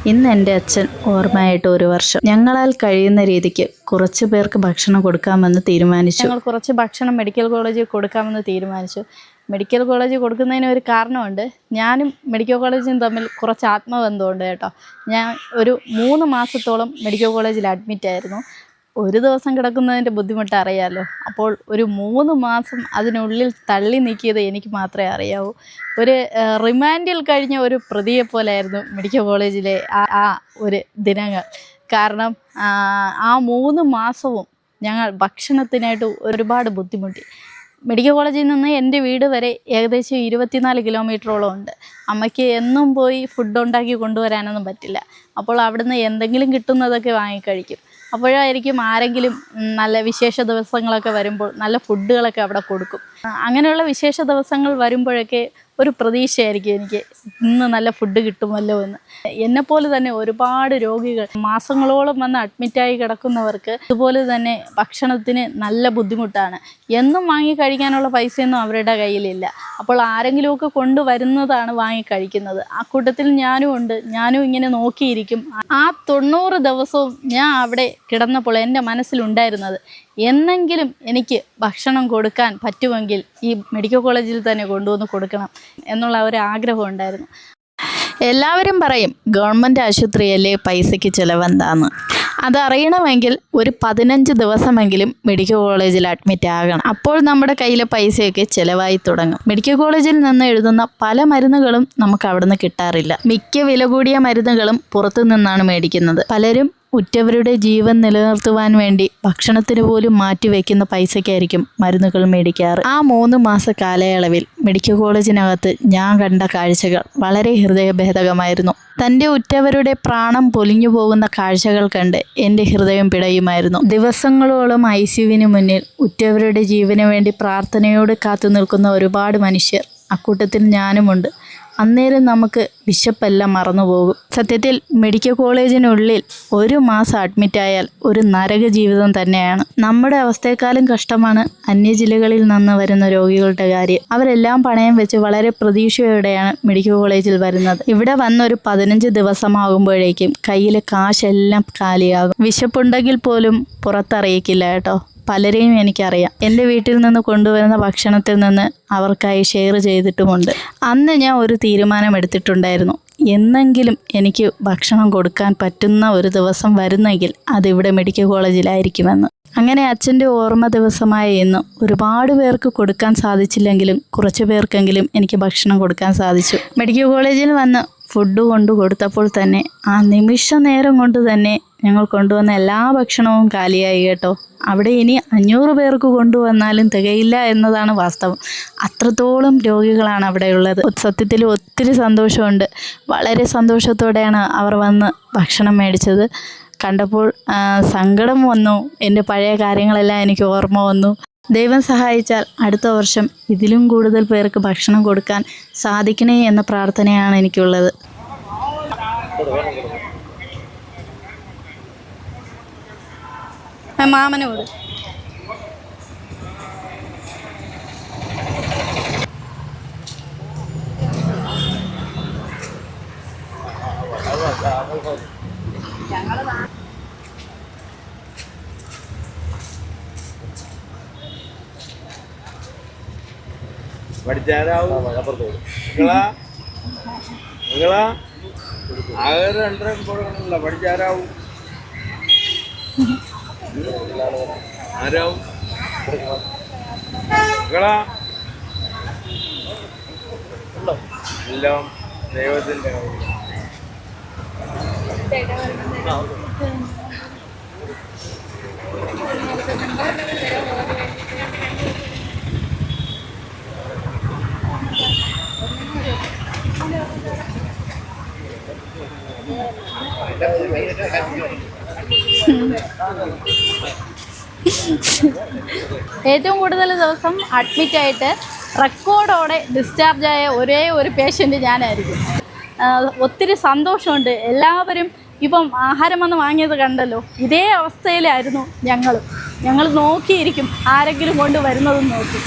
ഇന്ന് എൻ്റെ അച്ഛൻ ഓർമ്മയായിട്ട് 1 വർഷം. ഞങ്ങളാൽ കഴിയുന്ന രീതിക്ക് കുറച്ച് പേർക്ക് ഭക്ഷണം കൊടുക്കാമെന്ന് തീരുമാനിച്ചു. ഞങ്ങൾ കുറച്ച് ഭക്ഷണം മെഡിക്കൽ കോളേജിൽ കൊടുക്കാമെന്ന് തീരുമാനിച്ചു. മെഡിക്കൽ കോളേജിൽ കൊടുക്കുന്നതിന് ഒരു കാരണമുണ്ട്. ഞാനും മെഡിക്കൽ കോളേജും തമ്മിൽ കുറച്ച് ആത്മബന്ധമുണ്ട് കേട്ടോ. ഞാൻ ഒരു 3 മാസത്തോളം മെഡിക്കൽ കോളേജിൽ അഡ്മിറ്റായിരുന്നു. ഒരു ദിവസം കിടക്കുന്നതിൻ്റെ ബുദ്ധിമുട്ട് അറിയാമല്ലോ. അപ്പോൾ ഒരു 3 മാസം അതിനുള്ളിൽ തള്ളി നീക്കിയത് എനിക്ക് മാത്രമേ അറിയാവൂ. ഒരു റിമാൻഡിൽ കഴിഞ്ഞ ഒരു പ്രതിയെ പോലെയായിരുന്നു മെഡിക്കൽ കോളേജിലെ ആ ഒരു ദിനങ്ങൾ. കാരണം ആ 3 മാസവും ഞങ്ങൾ ഭക്ഷണത്തിനായിട്ട് ഒരുപാട് ബുദ്ധിമുട്ടി. മെഡിക്കൽ കോളേജിൽ നിന്ന് എൻ്റെ വീട് വരെ ഏകദേശം 24 കിലോമീറ്ററോളം ഉണ്ട്. അമ്മയ്ക്ക് എന്നും പോയി ഫുഡ് ഉണ്ടാക്കി കൊണ്ടുവരാനൊന്നും പറ്റില്ല. അപ്പോൾ അവിടുന്ന് എന്തെങ്കിലും കിട്ടുന്നതൊക്കെ വാങ്ങിക്കഴിക്കും. അപ്പോഴായിരിക്കും ആരെങ്കിലും നല്ല വിശേഷ ദിവസങ്ങളൊക്കെ വരുമ്പോൾ നല്ല ഫുഡുകളൊക്കെ അവിടെ കൊടുക്കും. അങ്ങനെയുള്ള വിശേഷ ദിവസങ്ങൾ വരുമ്പോഴൊക്കെ ഒരു പ്രതീക്ഷയായിരിക്കും എനിക്ക്, ഇന്ന് നല്ല ഫുഡ് കിട്ടുമല്ലോ എന്ന്. എന്നെപ്പോലെ തന്നെ ഒരുപാട് രോഗികൾ മാസങ്ങളോളം വന്ന് അഡ്മിറ്റായി കിടക്കുന്നവർക്ക് ഇതുപോലെ തന്നെ ഭക്ഷണത്തിന് നല്ല ബുദ്ധിമുട്ടാണ്. എന്നും വാങ്ങി കഴിക്കാനുള്ള പൈസയൊന്നും അവരുടെ കയ്യിലില്ല. അപ്പോൾ ആരെങ്കിലുമൊക്കെ കൊണ്ടുവരുന്നതാണ് വാങ്ങി കഴിക്കുന്നത്. ആ കൂട്ടത്തിൽ ഞാനും ഉണ്ട്. ഞാനും ഇങ്ങനെ നോക്കിയിരിക്കും. ആ 90 ദിവസവും ഞാൻ അവിടെ കിടന്നപ്പോൾ എൻ്റെ മനസ്സിലുണ്ടായിരുന്നത്, എന്നെങ്കിലും എനിക്ക് ഭക്ഷണം കൊടുക്കാൻ പറ്റുമെങ്കിൽ ഈ മെഡിക്കൽ കോളേജിൽ തന്നെ കൊണ്ടുവന്ന് കൊടുക്കണം എന്നുള്ള ഒരു ആഗ്രഹം ഉണ്ടായിരുന്നു. എല്ലാവരും പറയും ഗവൺമെൻറ് ആശുപത്രിയല്ലേ പൈസയ്ക്ക് ചിലവെന്താന്ന്. അതറിയണമെങ്കിൽ ഒരു 15 ദിവസമെങ്കിലും മെഡിക്കൽ കോളേജിൽ അഡ്മിറ്റ് ആകണം. അപ്പോൾ നമ്മുടെ കയ്യിലെ പൈസയൊക്കെ ചിലവായി തുടങ്ങും. മെഡിക്കൽ കോളേജിൽ നിന്ന് എഴുതുന്ന പല മരുന്നുകളും നമുക്ക് അവിടെ നിന്ന് കിട്ടാറില്ല. മിക്ക വില കൂടിയ മരുന്നുകളും പുറത്തു നിന്നാണ് മേടിക്കുന്നത്. പലരും ഉറ്റവരുടെ ജീവൻ നിലനിർത്തുവാൻ വേണ്ടി ഭക്ഷണത്തിന് പോലും മാറ്റിവെക്കുന്ന പൈസയ്ക്കായിരിക്കും മരുന്നുകൾ മേടിക്കാറ്. ആ 3 മാസ കാലയളവിൽ മെഡിക്കൽ കോളേജിനകത്ത് ഞാൻ കണ്ട കാഴ്ചകൾ വളരെ ഹൃദയഭേദകമായിരുന്നു. തൻ്റെ ഉറ്റവരുടെ പ്രാണം പൊലിഞ്ഞു പോകുന്ന കാഴ്ചകൾ കണ്ട് എൻ്റെ ഹൃദയം പിടയുമായിരുന്നു. ദിവസങ്ങളോളം ICUവിന് മുന്നിൽ ഉറ്റവരുടെ ജീവന് വേണ്ടി പ്രാർത്ഥനയോട് കാത്തു നിൽക്കുന്ന ഒരുപാട് മനുഷ്യർ, അക്കൂട്ടത്തിൽ ഞാനുമുണ്ട്. അന്നേരം നമുക്ക് വിശപ്പെല്ലാം മറന്നുപോകും. സത്യത്തിൽ മെഡിക്കൽ കോളേജിനുള്ളിൽ 1 മാസം അഡ്മിറ്റായാൽ ഒരു നരക ജീവിതം തന്നെയാണ്. നമ്മുടെ അവസ്ഥയെക്കാളും കഷ്ടമാണ് അന്യജില്ലകളിൽ നിന്ന് വരുന്ന രോഗികളുടെ കാര്യം. അവരെല്ലാം പണയം വെച്ച് വളരെ പ്രതീക്ഷയോടെയാണ് മെഡിക്കൽ കോളേജിൽ വരുന്നത്. ഇവിടെ വന്നൊരു 15 ദിവസമാകുമ്പോഴേക്കും കയ്യിലെ കാശെല്ലാം കാലിയാകും. വിശപ്പുണ്ടെങ്കിൽ പോലും പുറത്തറിയിക്കില്ല കേട്ടോ. പലരെയും എനിക്കറിയാം. എൻ്റെ വീട്ടിൽ നിന്ന് കൊണ്ടുവരുന്ന ഭക്ഷണത്തിൽ നിന്ന് അവർക്കായി ഷെയർ ചെയ്തിട്ടുമുണ്ട്. അന്ന് ഞാൻ ഒരു തീരുമാനം എടുത്തിട്ടുണ്ടായിരുന്നു, എന്നെങ്കിലും എനിക്ക് ഭക്ഷണം കൊടുക്കാൻ പറ്റുന്ന ഒരു ദിവസം വരുന്നെങ്കിൽ അതിവിടെ മെഡിക്കൽ കോളേജിലായിരിക്കുമെന്ന്. അങ്ങനെ അച്ഛൻ്റെ ഓർമ്മ ദിവസമായ ഇന്ന് ഒരുപാട് പേർക്ക് കൊടുക്കാൻ സാധിച്ചില്ലെങ്കിലും കുറച്ച് പേർക്കെങ്കിലും എനിക്ക് ഭക്ഷണം കൊടുക്കാൻ സാധിച്ചു. മെഡിക്കൽ കോളേജിൽ വന്ന് ഫുഡ് കൊണ്ടു കൊടുത്തപ്പോൾ തന്നെ ആ നിമിഷ നേരം കൊണ്ട് തന്നെ ഞങ്ങൾ കൊണ്ടുവന്ന എല്ലാ ഭക്ഷണവും കാലിയായി കേട്ടോ. അവിടെ ഇനി 500 പേർക്ക് കൊണ്ടുവന്നാലും തികയില്ല എന്നതാണ് വാസ്തവം. അത്രത്തോളം രോഗികളാണ് അവിടെയുള്ളത്. സത്യത്തിൽ ഒത്തിരി സന്തോഷമുണ്ട്. വളരെ സന്തോഷത്തോടെയാണ് അവർ വന്ന് ഭക്ഷണം മേടിച്ചത്. കണ്ടപ്പോൾ സങ്കടം വന്നു. എൻ്റെ പഴയ കാര്യങ്ങളെല്ലാം എനിക്ക് ഓർമ്മ വന്നു. ദൈവം സഹായിച്ചാൽ അടുത്ത വർഷം ഇതിലും കൂടുതൽ പേർക്ക് ഭക്ഷണം കൊടുക്കാൻ സാധിക്കണേ എന്ന പ്രാർത്ഥനയാണ് എനിക്കുള്ളത്. മാമനോട് പഠിച്ചാരാവും നിങ്ങളാ ആകെ 2.5 കൊടുക്കണമല്ല. പഠിച്ചാരാവും ആരാവും നിങ്ങളാ എല്ലാം ദൈവത്തിൻ്റെ ഏറ്റവും കൂടുതൽ ദിവസം അഡ്മിറ്റായിട്ട് റെക്കോർഡോടെ ഡിസ്ചാർജായ ഒരേ ഒരു പേഷ്യൻ്റ് ഞാനായിരിക്കും. ഒത്തിരി സന്തോഷമുണ്ട്. എല്ലാവരും ഇപ്പം ആഹാരം വന്ന് വാങ്ങിയത് കണ്ടല്ലോ, ഇതേ അവസ്ഥയിലായിരുന്നു ഞങ്ങൾ നോക്കിയിരിക്കും ആരെങ്കിലും കൊണ്ട് വരുന്നതും നോക്കി.